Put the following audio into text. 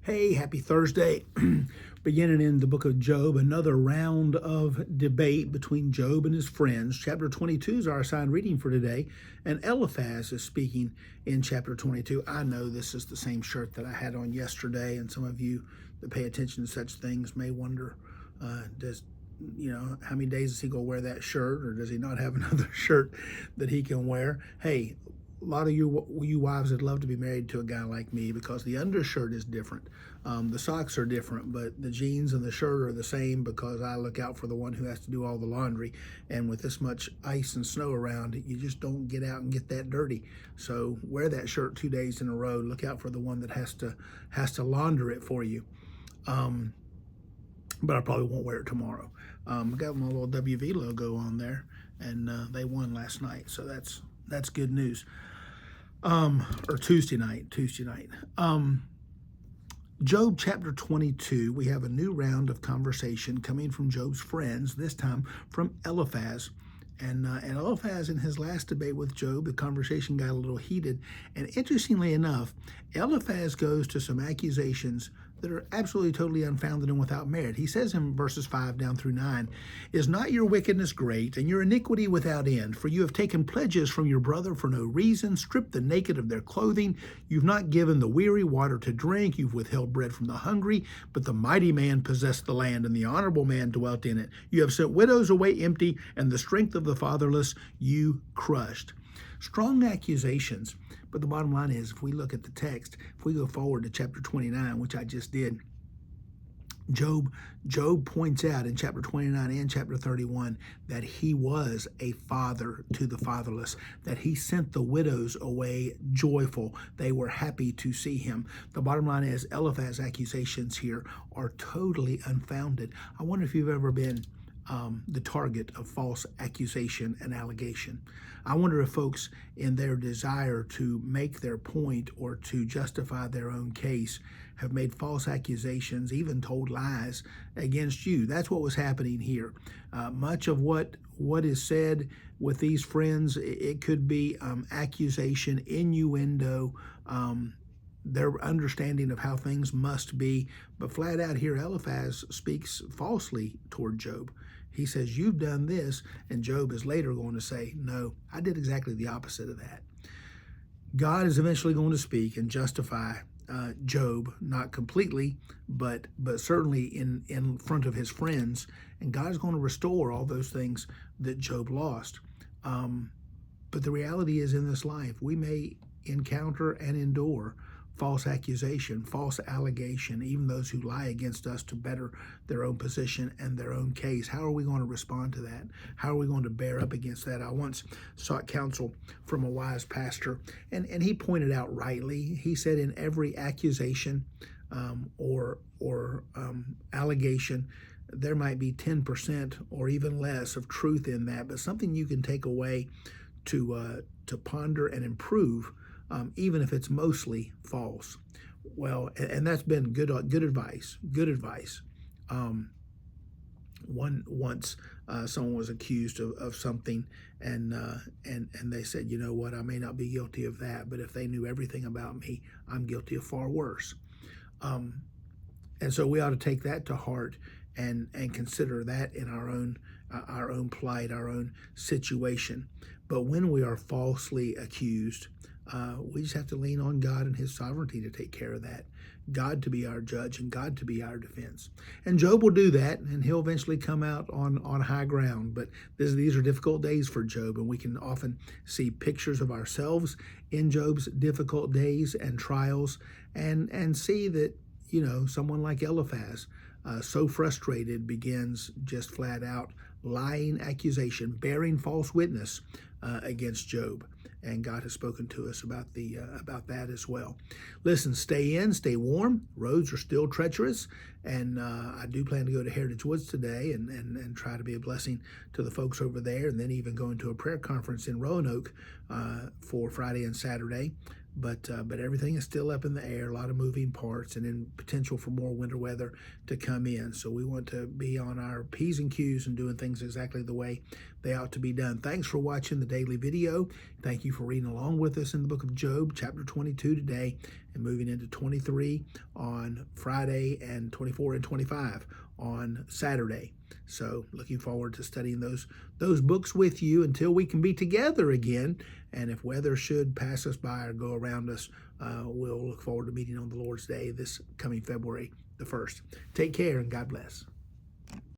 Hey, happy Thursday. Beginning in the book of Job, another round of debate between Job and his friends. Chapter 22 is our assigned reading for today, and Eliphaz is speaking in chapter 22. I know this is the same shirt that I had on yesterday, and some of you that pay attention to such things may wonder, how many days is he going to wear that shirt, or does he not have another shirt that he can wear? Hey, a lot of you wives would love to be married to a guy like me because the undershirt is different. The socks are different, but the jeans and the shirt are the same because I look out for the one who has to do all the laundry. And with this much ice and snow around, you just don't get out and get that dirty. So wear that shirt 2 days in a row. Look out for the one that has to launder it for you. But I probably won't wear it tomorrow. I got my little WV logo on there, and they won last night, so that's good news. Or Tuesday night. Job chapter 22, we have a new round of conversation coming from Job's friends, this time from Eliphaz. And Eliphaz, in his last debate with Job, the conversation got a little heated. And interestingly enough, Eliphaz goes to some accusations that are absolutely totally unfounded and without merit. He says in verses 5 down through 9, "Is not your wickedness great, and your iniquity without end? For you have taken pledges from your brother for no reason, stripped the naked of their clothing. You've not given the weary water to drink. You've withheld bread from the hungry. But the mighty man possessed the land, and the honorable man dwelt in it. You have sent widows away empty, and the strength of the fatherless you crushed." Strong accusations. But the bottom line is, if we look at the text, if we go forward to chapter 29, which I just did, Job points out in chapter 29 and chapter 31 that he was a father to the fatherless, that he sent the widows away joyful. They were happy to see him. The bottom line is, Eliphaz's accusations here are totally unfounded. I wonder if you've ever been the target of false accusation and allegation. I wonder if folks, in their desire to make their point or to justify their own case, have made false accusations, even told lies against you. That's what was happening here. Much of what is said with these friends, it could be accusation, innuendo, their understanding of how things must be. But flat out here, Eliphaz speaks falsely toward Job. He says, "You've done this," and Job is later going to say, "No, I did exactly the opposite of that." God is eventually going to speak and justify Job, not completely, but certainly in front of his friends, and God is going to restore all those things that Job lost. But the reality is, in this life, we may encounter and endure false accusation, false allegation, even those who lie against us to better their own position and their own case. How are we going to respond to that? How are we going to bear up against that? I once sought counsel from a wise pastor, and he pointed out rightly, he said, in every accusation or allegation, there might be 10% or even less of truth in that, but something you can take away to ponder and improve, even if it's mostly false. Well, and that's been good advice. Once someone was accused of something, and they said, "You know what? I may not be guilty of that, but if they knew everything about me, I'm guilty of far worse." And so we ought to take that to heart and consider that in our own plight, our own situation. But when we are falsely accused, we just have to lean on God and his sovereignty to take care of that. God to be our judge and God to be our defense. And Job will do that, and he'll eventually come out on high ground. But these are difficult days for Job, and we can often see pictures of ourselves in Job's difficult days and trials, and see that, someone like Eliphaz, so frustrated, begins just flat out lying accusation, bearing false witness against Job. And God has spoken to us about that as well. Listen, stay in, stay warm. Roads are still treacherous, and I do plan to go to Heritage Woods today and try to be a blessing to the folks over there, and then even going to a prayer conference in Roanoke for Friday and Saturday. But everything is still up in the air, a lot of moving parts, and then potential for more winter weather to come in. So we want to be on our P's and Q's and doing things exactly the way they ought to be done. Thanks for watching the daily video. Thank you for reading along with us in the book of Job, chapter 22 today. and moving into 23 on Friday and 24 and 25 on Saturday. So looking forward to studying those books with you until we can be together again. And if weather should pass us by or go around us, we'll look forward to meeting on the Lord's Day this coming February the 1st. Take care and God bless.